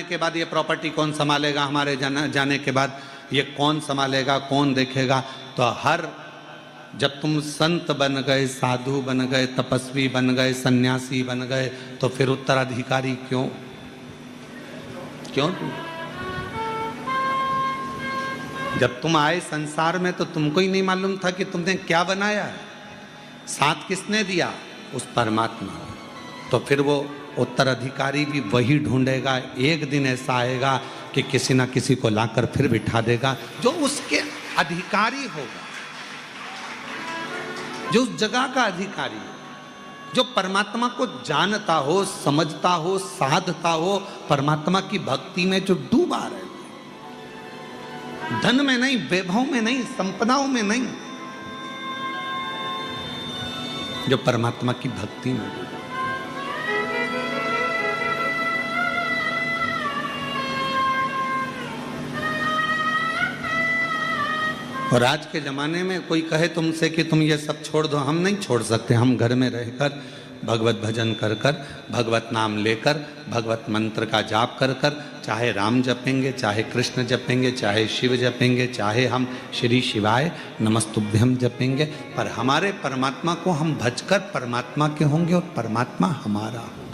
के बाद ये प्रॉपर्टी कौन संभालेगा, हमारे जाने के बाद ये कौन संभालेगा, कौन देखेगा। तो हर जब तुम संत बन गए, साधु बन गए, तपस्वी बन गए, सन्यासी बन गए, तो फिर उत्तराधिकारी क्यों क्यों? जब तुम आए संसार में तो तुमको ही नहीं मालूम था कि तुमने क्या बनाया है। साथ किसने दिया? उस परमात्मा। तो फिर वो उत्तराधिकारी भी वही ढूंढेगा। एक दिन ऐसा आएगा कि किसी ना किसी को लाकर फिर बिठा देगा जो उसके अधिकारी होगा, जो उस जगह का अधिकारी हो, जो परमात्मा को जानता हो, समझता हो, साधता हो, परमात्मा की भक्ति में जो डूबा रहे, धन में नहीं, वैभव में नहीं, संपदाओं में नहीं, जो परमात्मा की भक्ति में डूबा। और आज के ज़माने में कोई कहे तुमसे कि तुम ये सब छोड़ दो, हम नहीं छोड़ सकते। हम घर में रहकर भगवत भजन कर कर, भगवत नाम लेकर, भगवत मंत्र का जाप कर कर, चाहे राम जपेंगे, चाहे कृष्ण जपेंगे, चाहे शिव जपेंगे, चाहे हम श्री शिवाय नमस्तुभ्यम जपेंगे, पर हमारे परमात्मा को हम भजकर परमात्मा के होंगे और परमात्मा हमारा होगा।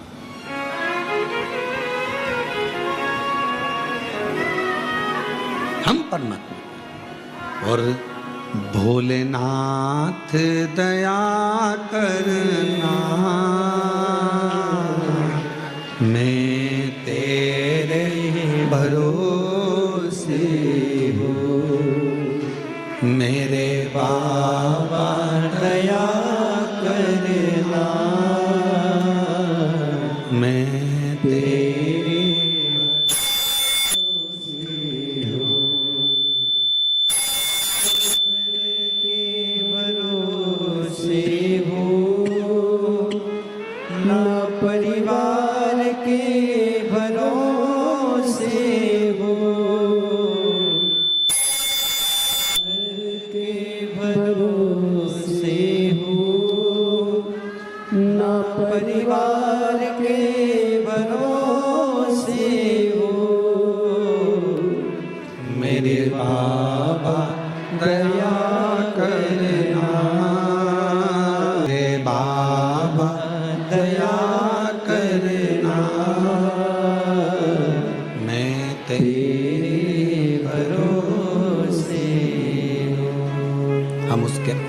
हम परमात्मा। और भोलेनाथ दया करना, मैं तेरे भरोसे हूँ, मेरे बाबा दया करना, मैं तेरे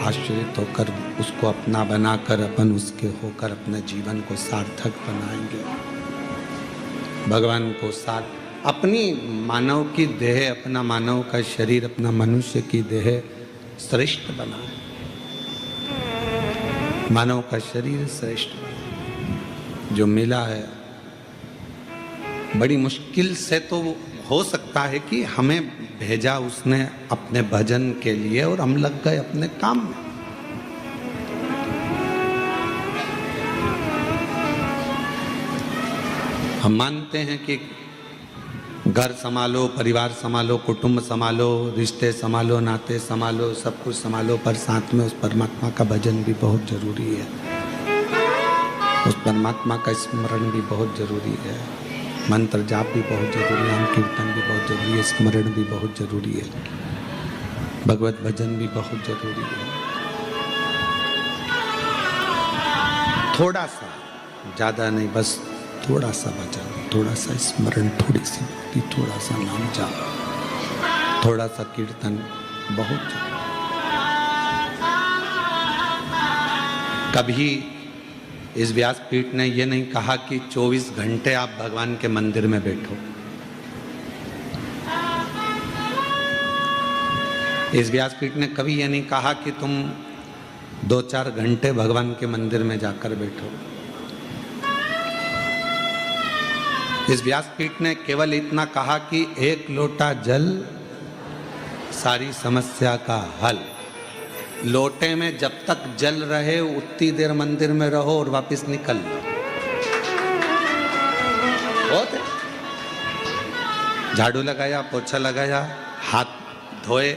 आश्रित होकर, उसको अपना बनाकर, अपन उसके होकर अपने जीवन को सार्थक बनाएंगे। भगवान को साथ अपनी मानव की देह, अपना मानव का शरीर, अपना मनुष्य की देह श्रेष्ठ बनाए। मानव का शरीर श्रेष्ठ बनाए। जो मिला है बड़ी मुश्किल से तो हो सकता है कि हमें भेजा उसने अपने भजन के लिए और हम लग गए अपने काम में। हम मानते हैं कि घर संभालो, परिवार संभालो, कुटुंब संभालो, रिश्ते संभालो, नाते संभालो, सब कुछ संभालो, पर साथ में उस परमात्मा का भजन भी बहुत जरूरी है। उस परमात्मा का स्मरण भी बहुत जरूरी है। मंत्र जाप भी बहुत जरूरी है, कीर्तन भी बहुत जरूरी है, स्मरण भी बहुत जरूरी है, भगवत भजन भी बहुत जरूरी है। थोड़ा सा, ज़्यादा नहीं, बस थोड़ा सा भजन, थोड़ा सा स्मरण, थोड़ी सी भक्ति, थोड़ा सा नाम जाप, थोड़ा सा कीर्तन बहुत जरूरी। कभी इस व्यासपीठ ने यह नहीं कहा कि 24 घंटे आप भगवान के मंदिर में बैठो। इस व्यासपीठ ने कभी यह नहीं कहा कि तुम 2-4 घंटे भगवान के मंदिर में जाकर बैठो। इस व्यासपीठ ने केवल इतना कहा कि 1 लोटा जल सारी समस्या का हल। लोटे में जब तक जल रहे उतनी देर मंदिर में रहो और वापस निकल लो। बहुत है। झाड़ू लगाया, पोछा लगाया, हाथ धोए,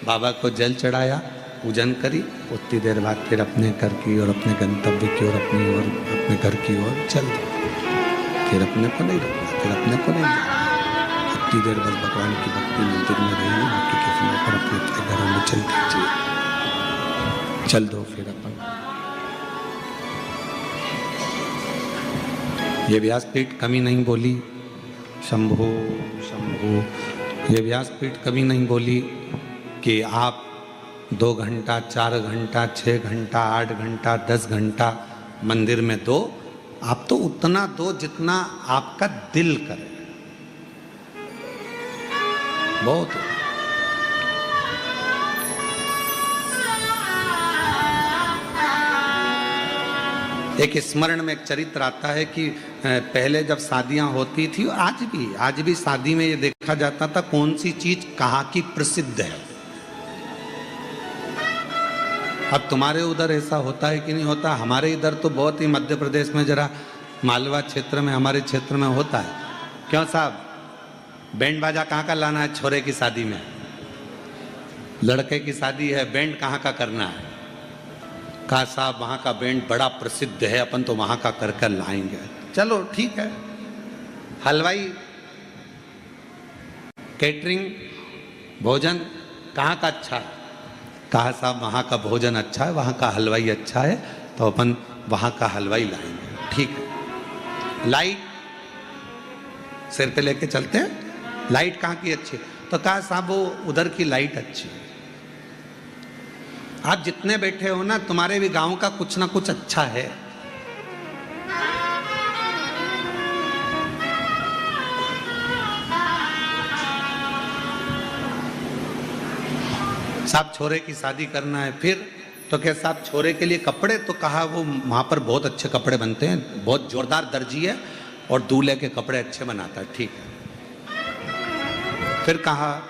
बाबा को जल चढ़ाया, पूजन करी, उतनी देर बाद फिर अपने घर की और अपने गंतव्य की और अपनी ओर, अपने घर की ओर चल दो। फिर अपने को नहीं रखना, फिर अपने को नहीं रखना। जितनी देर बस भगवान की भक्ति मंदिर में रही, बाकी के समय पर अपने अपने घरों में चल दीजिए। चल दो फिर अपन। ये व्यासपीठ कमी नहीं बोली, शंभो शंभो, ये व्यासपीठ कभी नहीं बोली कि आप 2 घंटा, 4 घंटा, 6 घंटा, 8 घंटा, 10 घंटा मंदिर में दो। आप तो उतना दो जितना आपका दिल करे, बहुत। एक स्मरण में एक चरित्र आता है कि पहले जब शादियां होती थी, आज भी शादी में ये देखा जाता था कौन सी चीज कहाँ की प्रसिद्ध है। अब तुम्हारे उधर ऐसा होता है कि नहीं होता? हमारे इधर तो बहुत ही, मध्य प्रदेश में जरा मालवा क्षेत्र में, हमारे क्षेत्र में होता है। क्यों साहब, बैंड बाजा कहाँ का लाना है छोरे की शादी में? लड़के की शादी है, बैंड कहाँ का करना है? कहा साहब वहाँ का बैंड बड़ा प्रसिद्ध है, अपन तो वहाँ का कर कर लाएंगे। चलो ठीक है। हलवाई, कैटरिंग, भोजन कहाँ का अच्छा है? कहा साहब वहाँ का भोजन अच्छा है, वहाँ का हलवाई अच्छा है, तो अपन वहाँ का हलवाई लाएंगे। ठीक है। लाइट सिर पे लेके चलते हैं, लाइट कहाँ की अच्छी है? तो कहा साहब वो उधर की लाइट अच्छी है। आप जितने बैठे हो ना, तुम्हारे भी गांव का कुछ ना कुछ अच्छा है। साहब छोरे की शादी करना है, फिर तो क्या साहब छोरे के लिए कपड़े? तो कहा वो वहां पर बहुत अच्छे कपड़े बनते हैं, बहुत जोरदार दर्जी है और दूल्हे के कपड़े अच्छे बनाता है। ठीक है। फिर कहा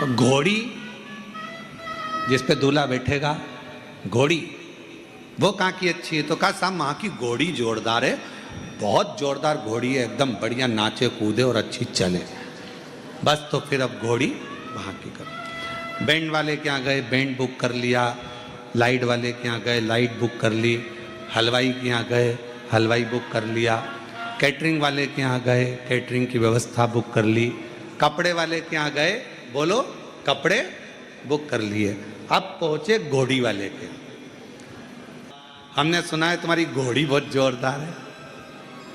घोड़ी जिस पे दूल्हा बैठेगा, घोड़ी वो कहाँ की अच्छी है? तो कहा साहब वहाँ की घोड़ी जोरदार है, बहुत जोरदार घोड़ी है, एकदम बढ़िया नाचे कूदे और अच्छी चले। बस तो फिर अब घोड़ी वहाँ की करो। बैंड वाले के यहाँ गए, बैंड बुक कर लिया। लाइट वाले के यहाँ गए, लाइट बुक कर ली। हलवाई के यहाँ गए, हलवाई बुक कर लिया। कैटरिंग वाले के यहाँ गए, कैटरिंग की व्यवस्था बुक कर ली। कपड़े वाले के यहाँ गए, बोलो कपड़े बुक कर लिए। अब पहुंचे घोड़ी वाले के। हमने सुना है तुम्हारी घोड़ी बहुत जोरदार है।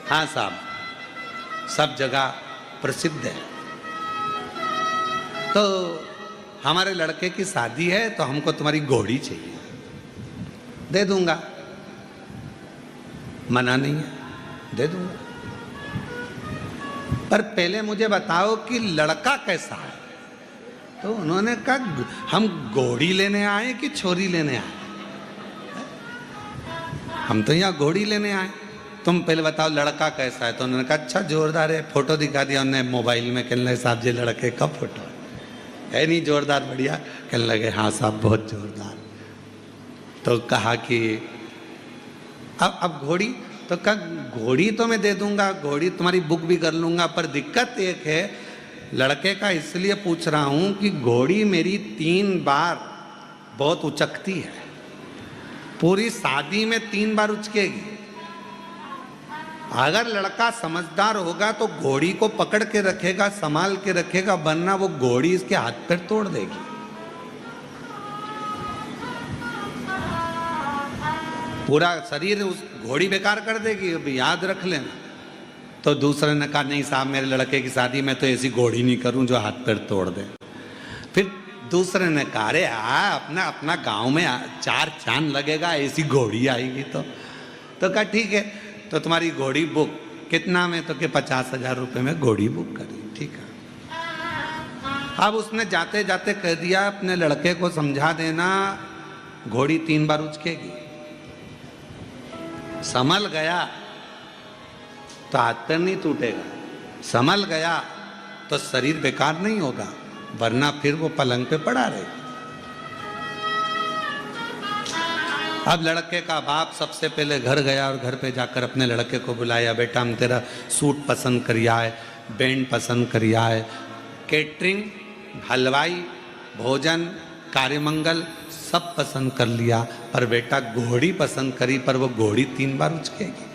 हाँ साहब, सब जगह प्रसिद्ध है। तो हमारे लड़के की शादी है, तो हमको तुम्हारी घोड़ी चाहिए। दे दूंगा, मना नहीं है, दे दूंगा। पर पहले मुझे बताओ कि लड़का कैसा है? तो उन्होंने कहा हम घोड़ी लेने आए कि छोरी लेने आए? हम तो यहाँ घोड़ी लेने आए, तुम पहले बताओ लड़का कैसा है? तो उन्होंने कहा अच्छा जोरदार है। फोटो दिखा दिया उन्होंने मोबाइल में, कहने लगे साहब जी लड़के का फोटो है नहीं जोरदार बढ़िया? कहने लगे हाँ साहब बहुत जोरदार। तो कहा कि अब घोड़ी? तो कहा घोड़ी तो मैं दे दूंगा, घोड़ी तुम्हारी बुक भी कर लूंगा, पर दिक्कत एक है लड़के का, इसलिए पूछ रहा हूं कि घोड़ी मेरी 3 बार बहुत उचकती है, पूरी शादी में 3 बार उचकेगी। अगर लड़का समझदार होगा तो घोड़ी को पकड़ के रखेगा, संभाल के रखेगा, वरना वो घोड़ी इसके हाथ पैर तोड़ देगी। पूरा शरीर उस घोड़ी बेकार कर देगी, अभी याद रख लेना। तो दूसरे ने कहा नहीं साहब मेरे लड़के की शादी में तो ऐसी घोड़ी नहीं करूं जो हाथ पैर तोड़ दे। फिर दूसरे ने कहा अरे अपना अपना गांव में 4 चांद लगेगा, ऐसी घोड़ी आएगी। तो कहा ठीक है, तो तुम्हारी घोड़ी बुक कितना में? तो के 50,000 रुपये में घोड़ी बुक करी। ठीक है। अब उसने जाते जाते कह दिया अपने लड़के को समझा देना घोड़ी 3 बार उचकेगी। संभल गया तो हाथ पैर नहीं टूटेगा, संभल गया तो शरीर बेकार नहीं होगा, वरना फिर वो पलंग पे पड़ा रहेगा। अब लड़के का बाप सबसे पहले घर गया और घर पे जाकर अपने लड़के को बुलाया, बेटा हम तेरा सूट पसंद करिया है, बैंड पसंद करिया है, कैटरिंग, हलवाई, भोजन, कार्यमंगल सब पसंद कर लिया, पर बेटा घोड़ी पसंद करी, पर वो घोड़ी 3 बार उचकेगी।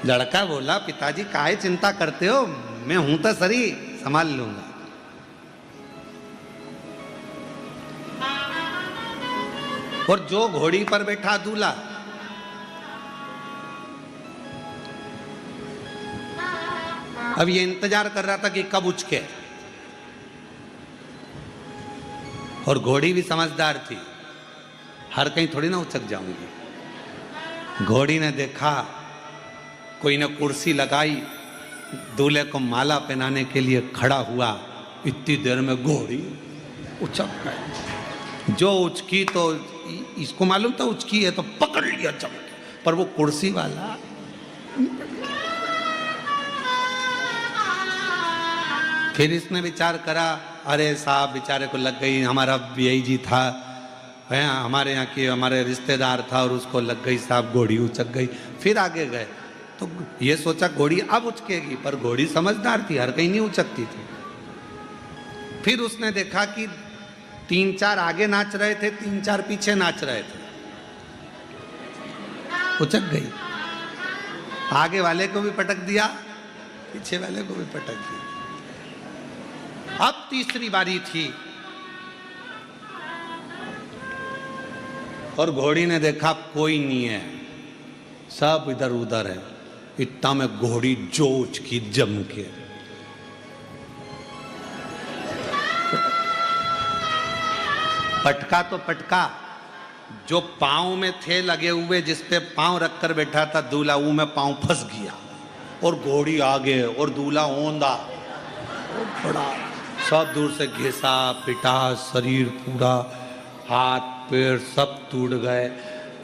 लड़का बोला, पिताजी काहे चिंता करते हो, मैं हूं तो सरी, संभाल लूंगा। और जो घोड़ी पर बैठा दूल्हा, अब ये इंतजार कर रहा था कि कब उचके, और घोड़ी भी समझदार थी, हर कहीं थोड़ी ना उचक जाऊंगी। घोड़ी ने देखा कोई ने कुर्सी लगाई, दूल्हे को माला पहनाने के लिए खड़ा हुआ, इतनी देर में घोड़ी उचक गई। जो उचकी तो इसको मालूम था उचकी है, तो पकड़ लिया चमक, पर वो कुर्सी वाला फिर इसने विचार करा, अरे साहब बेचारे को लग गई, हमारा यही जी था, हमारे यहाँ की हमारे रिश्तेदार था और उसको लग गई साहब, घोड़ी उचक गई। फिर आगे गए तो ये सोचा घोड़ी अब उचकेगी, पर घोड़ी समझदार थी, हर कहीं नहीं उचकती थी। फिर उसने देखा कि 3-4 आगे नाच रहे थे, 3-4 पीछे नाच रहे थे, उचक गई। आगे वाले को भी पटक दिया, पीछे वाले को भी पटक दिया। अब तीसरी बारी थी और घोड़ी ने देखा कोई नहीं है, सब इधर उधर है। इतना में घोड़ी जोच की जम के पटका तो पटका, जो पांव में थे लगे हुए, जिस पे पांव रखकर बैठा था दूल्हा, वो में पांव फंस गया और घोड़ी आगे और दूल्हा ओंधा बड़ा, सब दूर से घिसा पिटा, शरीर पूरा, हाथ पैर सब टूट गए।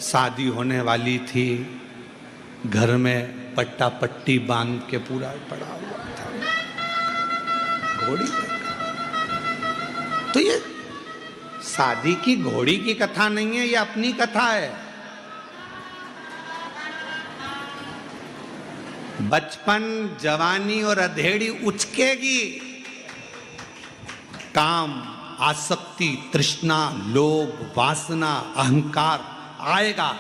शादी होने वाली थी, घर में पट्टा पट्टी बांध के पूरा पड़ा हुआ था घोड़ी। तो ये शादी की घोड़ी की कथा नहीं है, ये अपनी कथा है। बचपन, जवानी और अधेड़ी उचकेगी, काम, आसक्ति, तृष्णा, लोभ, वासना, अहंकार आएगा।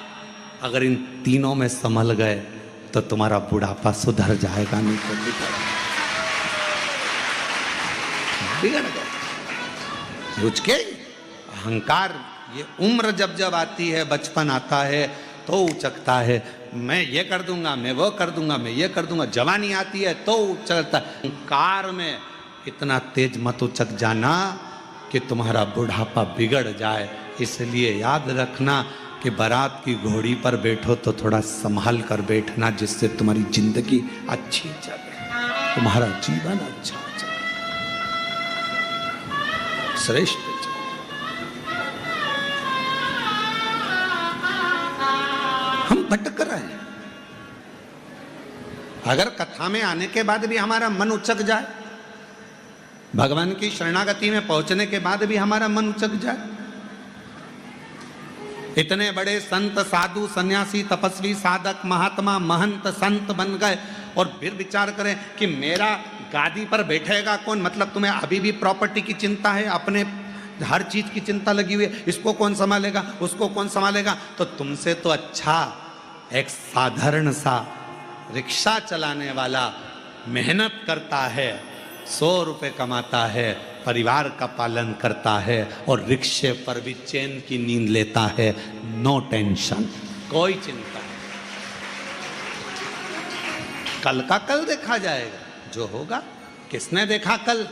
अगर इन तीनों में संभल गए तो तुम्हारा बुढ़ापा सुधर जाएगा, नहीं तो बिगड़ गए। उचके अहंकार, ये उम्र जब जब आती है, बचपन आता है तो उचकता है, मैं ये कर दूंगा, मैं वो कर दूंगा, मैं ये कर दूंगा। जवानी आती है तो उचकता है। अहंकार में इतना तेज मत उचक जाना कि तुम्हारा बुढ़ापा बिगड़ जाए। इसलिए याद रखना कि बारात की घोड़ी पर बैठो तो थोड़ा संभाल कर बैठना, जिससे तुम्हारी जिंदगी अच्छी चले, तुम्हारा जीवन अच्छा चले, श्रेष्ठ चले। हम भटक रहे हैं। अगर कथा में आने के बाद भी हमारा मन उचक जाए, भगवान की शरणागति में पहुंचने के बाद भी हमारा मन उचक जाए, इतने बड़े संत, साधु, सन्यासी, तपस्वी, साधक, महात्मा, महंत, संत बन गए और फिर विचार करें कि मेरा गादी पर बैठेगा कौन। मतलब तुम्हें अभी भी प्रॉपर्टी की चिंता है, अपने हर चीज की चिंता लगी हुई है, इसको कौन संभालेगा, उसको कौन संभालेगा। तो तुमसे तो अच्छा एक साधारण सा रिक्शा चलाने वाला मेहनत करता है, 100 रुपए कमाता है, परिवार का पालन करता है और रिक्शे पर भी चैन की नींद लेता है, नो टेंशन, कोई चिंता नहीं। कल का कल देखा जाएगा, जो होगा। किसने देखा कल,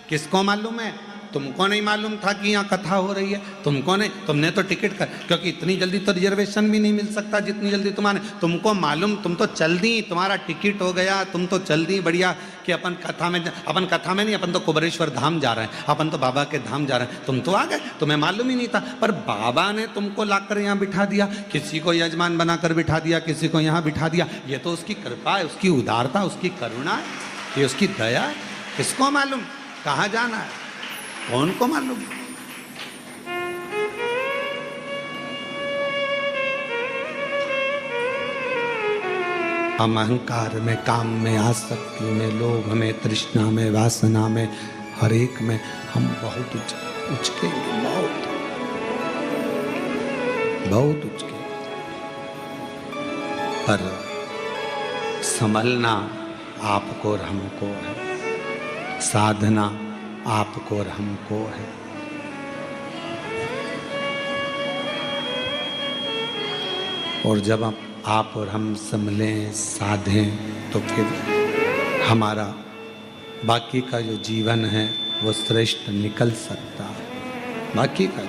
किसको मालूम है? तुमको नहीं मालूम था कि यहाँ कथा हो रही है, तुमको नहीं, तुमने तो टिकट कर, क्योंकि इतनी जल्दी तो रिजर्वेशन भी नहीं मिल सकता जितनी जल्दी तुम्हारे, तुमको मालूम, तुम तो चल दी, तुम्हारा टिकट हो गया, तुम तो चल दी बढ़िया कि अपन कथा में नहीं, अपन तो कुबेरेश्वर धाम जा रहे हैं, अपन तो बाबा के धाम जा रहे हैं। तुम तो आ गए, तुम्हें मालूम ही नहीं था, पर बाबा ने तुमको लाकर यहाँ बिठा दिया, किसी को यजमान बनाकर बिठा दिया, किसी को यहाँ बिठा दिया। ये तो उसकी कृपा है, उसकी उदारता, उसकी करुणा है, ये उसकी दया है। किसको मालूम कहाँ जाना है, कौन को मालूम। हम अहंकार में, काम में, आसक्ति में, लोभ में, तृष्णा में, वासना में, हर एक में हम बहुत उचकेंगे, बहुत उचकेंगे। पर संभलना आपको और हमको है, साधना आपको और हमको है। और जब आप और हम संभलें, साधें, तो फिर हमारा बाकी का जो जीवन है वो श्रेष्ठ निकल सकता है। बाकी का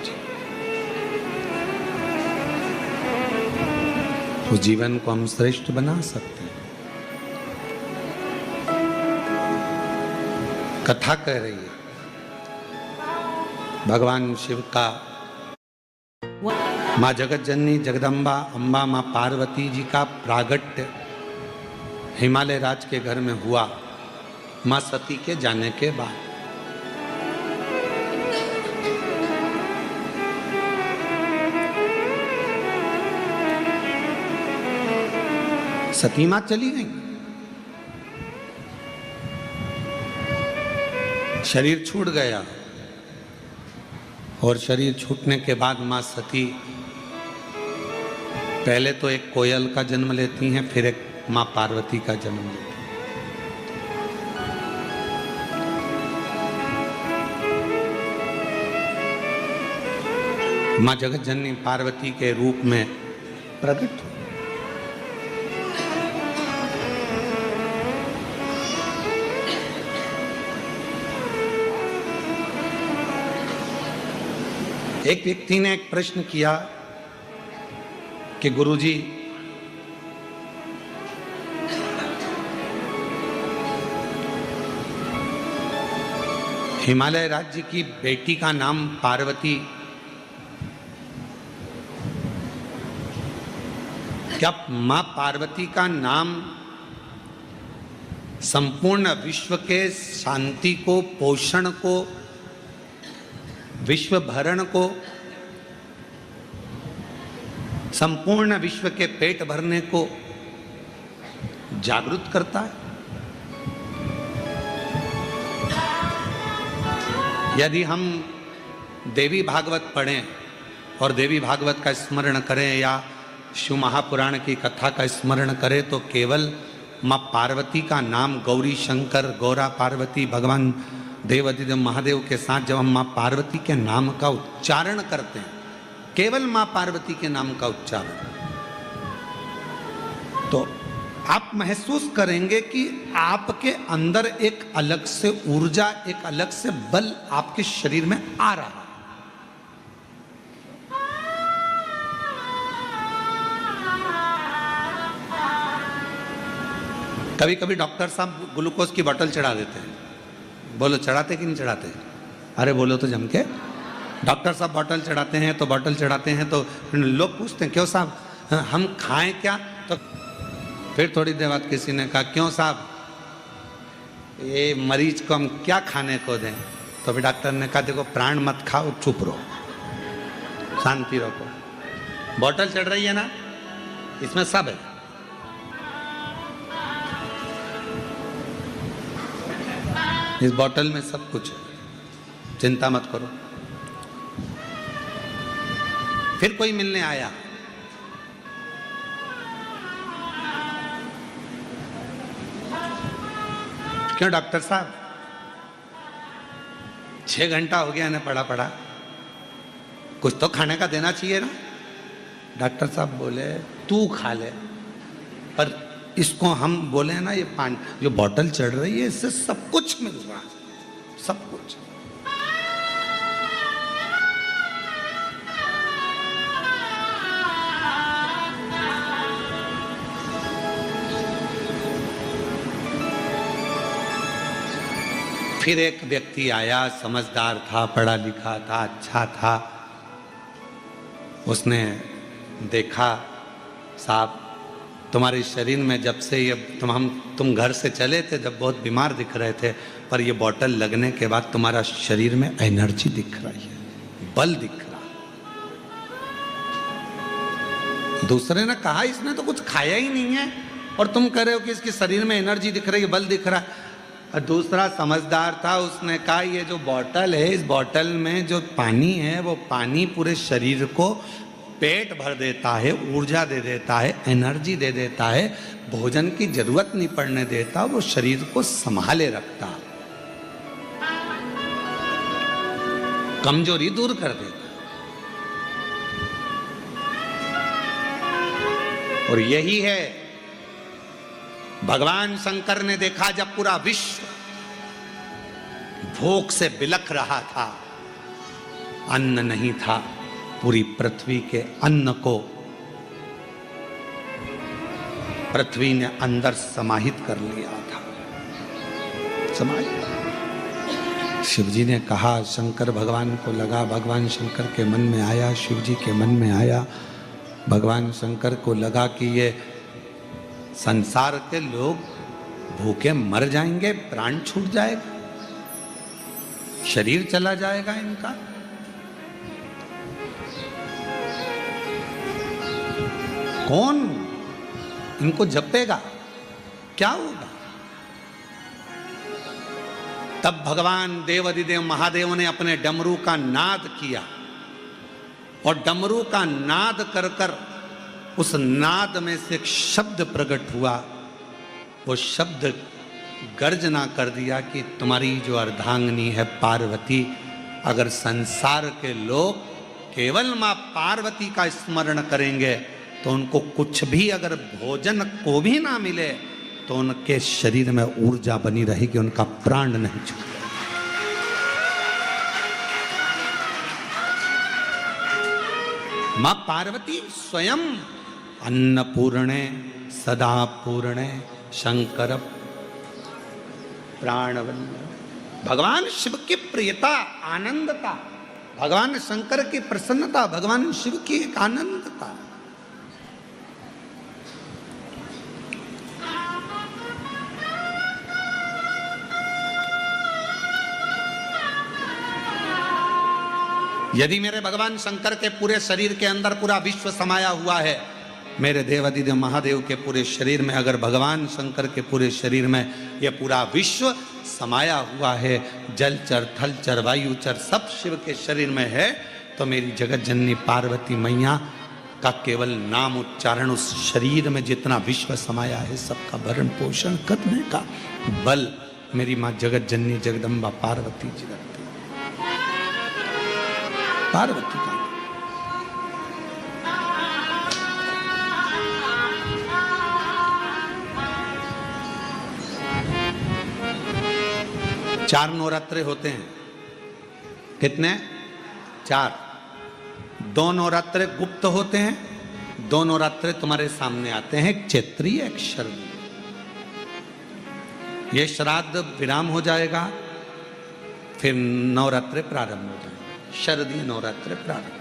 उस जीवन को हम श्रेष्ठ बना सकते हैं। कथा कह रही है भगवान शिव का, माँ जगत जननी जगदम्बा अम्बा माँ पार्वती जी का प्रागट्य हिमालय राज के घर में हुआ माँ सती के जाने के बाद। सती माँ चली गई, शरीर छूट गया, और शरीर छूटने के बाद माँ सती पहले तो एक कोयल का जन्म लेती हैं, फिर एक माँ पार्वती का जन्म लेती हैं। माँ जगत जननी पार्वती के रूप में प्रकट हुई। एक व्यक्ति ने एक प्रश्न किया कि गुरुजी, हिमालय राज्य की बेटी का नाम पार्वती, क्या मां पार्वती का नाम संपूर्ण विश्व के शांति को, पोषण को, विश्व भरण को, संपूर्ण विश्व के पेट भरने को जागृत करता है? यदि हम देवी भागवत पढ़ें और देवी भागवत का स्मरण करें या शिव महापुराण की कथा का स्मरण करें, तो केवल माँ पार्वती का नाम, गौरी शंकर, गौरा पार्वती, भगवान देवाधिदेव महादेव के साथ जब हम माँ पार्वती के नाम का उच्चारण करते हैं, केवल माँ पार्वती के नाम का उच्चारण, तो आप महसूस करेंगे कि आपके अंदर एक अलग से ऊर्जा, एक अलग से बल आपके शरीर में आ रहा है। कभी कभी डॉक्टर साहब ग्लूकोज की बोतल चढ़ा देते हैं। बोलो चढ़ाते कि नहीं चढ़ाते? अरे बोलो तो जम के। डॉक्टर साहब बोतल चढ़ाते हैं तो बोतल चढ़ाते हैं तो लोग पूछते हैं क्यों साहब हम खाएं क्या? तो फिर थोड़ी देर बाद किसी ने कहा क्यों साहब ये मरीज को हम क्या खाने को दें? तो फिर डॉक्टर ने कहा देखो प्राण मत खाओ, चुप रहो, शांति रखो। बोतल चढ़ रही है ना, इसमें सब है। इस बोतल में सब कुछ है, चिंता मत करो। फिर कोई मिलने आया, क्यों डॉक्टर साहब 6 घंटा हो गया इन्हें पड़ा पड़ा, कुछ तो खाने का देना चाहिए ना? डॉक्टर साहब बोले तू खा ले, पर इसको हम बोले ना ये पानी जो बोतल चढ़ रही है इससे सब कुछ मिल रहा है, सब कुछ। फिर एक व्यक्ति आया, समझदार था, पढ़ा लिखा था, अच्छा था। उसने देखा साहब तुम्हारे शरीर में जब से ये तुम घर से चले थे जब बहुत बीमार दिख रहे थे, पर ये बोतल लगने के बाद तुम्हारा शरीर में एनर्जी दिख रही है, बल दिख रहा। दूसरे ने कहा इसने तो कुछ खाया ही नहीं है और तुम कह रहे हो कि इसके शरीर में एनर्जी दिख रही है, बल दिख रहा है। और दूसरा समझदार था, उसने कहा ये जो बोतल है, इस बोतल में जो पानी है वो पानी पूरे शरीर को पेट भर देता है, ऊर्जा दे देता है, एनर्जी दे देता है, भोजन की जरूरत नहीं पड़ने देता, वो शरीर को संभाले रखता, कमजोरी दूर कर देता। और यही है भगवान शंकर ने देखा जब पूरा विश्व भूख से बिलख रहा था, अन्न नहीं था, पूरी पृथ्वी के अन्न को पृथ्वी ने अंदर समाहित कर लिया था। समाहित। शिवजी ने कहा, शंकर भगवान को लगा, भगवान शंकर के मन में आया, शिवजी के मन में आया, भगवान शंकर को लगा कि ये संसार के लोग भूखे मर जाएंगे, प्राण छूट जाएगा, शरीर चला जाएगा इनका। कौन इनको जपेगा, क्या होगा? तब भगवान देवाधिदेव महादेव ने अपने डमरू का नाद किया और डमरू का नाद कर कर उस नाद में से एक शब्द प्रकट हुआ। वो शब्द गर्जना कर दिया कि तुम्हारी जो अर्धांगिनी है पार्वती, अगर संसार के लोग केवल मां पार्वती का स्मरण करेंगे तो उनको कुछ भी, अगर भोजन को भी ना मिले तो उनके शरीर में ऊर्जा बनी रहेगी, उनका प्राण नहीं छूटेगा। मां पार्वती स्वयं अन्नपूर्णे सदा पूर्णे शंकर प्राणवल्लभ, भगवान शिव की प्रियता, आनंदता, भगवान शंकर की प्रसन्नता, भगवान शिव की एक आनंदता। यदि मेरे भगवान शंकर के पूरे शरीर के अंदर पूरा विश्व समाया हुआ है, मेरे देवाधिदेव महादेव के पूरे शरीर में अगर भगवान शंकर के पूरे शरीर में यह पूरा विश्व समाया हुआ है, जलचर थलचर वायुचर सब शिव के शरीर में है, तो मेरी जगत जननी पार्वती मैया का केवल नाम उच्चारण उस शरीर में जितना विश्व समाया है सबका भरण पोषण करने का बल मेरी माँ जगत जननी जगदम्बा पार्वती जी रखती। पार्वती का चार नवरात्रे होते हैं। कितने? 4। 2 नवरात्रे गुप्त होते हैं, 2 नवरात्रे तुम्हारे सामने आते हैं, एक चैत्री एक शरदी। ये श्राद्ध विराम हो जाएगा, फिर नवरात्रे प्रारंभ हो जाएंगे, शरदी नवरात्रे प्रारंभ।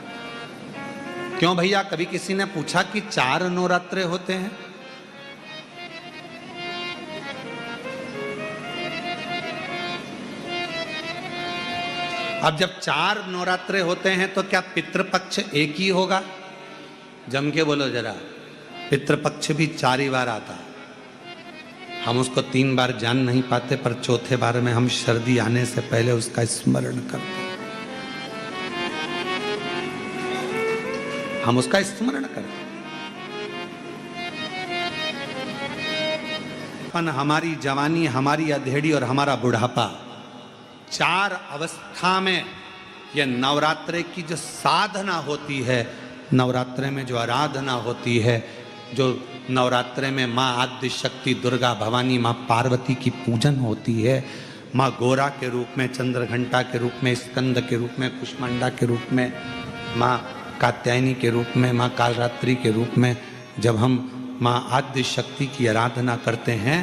क्यों भैया? कभी किसी ने पूछा कि 4 नवरात्रे होते हैं? अब जब 4 नवरात्रे होते हैं तो क्या पितृपक्ष एक ही होगा? जम के बोलो जरा। पितृपक्ष भी 4 ही बार आता। हम उसको 3 बार जान नहीं पाते, पर चौथे बार में हम शरदी आने से पहले उसका स्मरण करते, हम उसका स्मरण करते। हमारी जवानी, हमारी अधेड़ी और हमारा बुढ़ापा, 4 अवस्था में यह नवरात्रे की जो साधना होती है, नवरात्रे में जो आराधना होती है, जो नवरात्रे में माँ आद्य शक्ति दुर्गा भवानी माँ पार्वती की पूजन होती है, माँ गोरा के रूप में, चंद्रघंटा के रूप में, स्कंद के रूप में, कुष्मांडा के रूप में, माँ कात्यायनी के रूप में, माँ कालरात्रि के रूप में, जब हम माँ आद्य शक्ति की आराधना करते हैं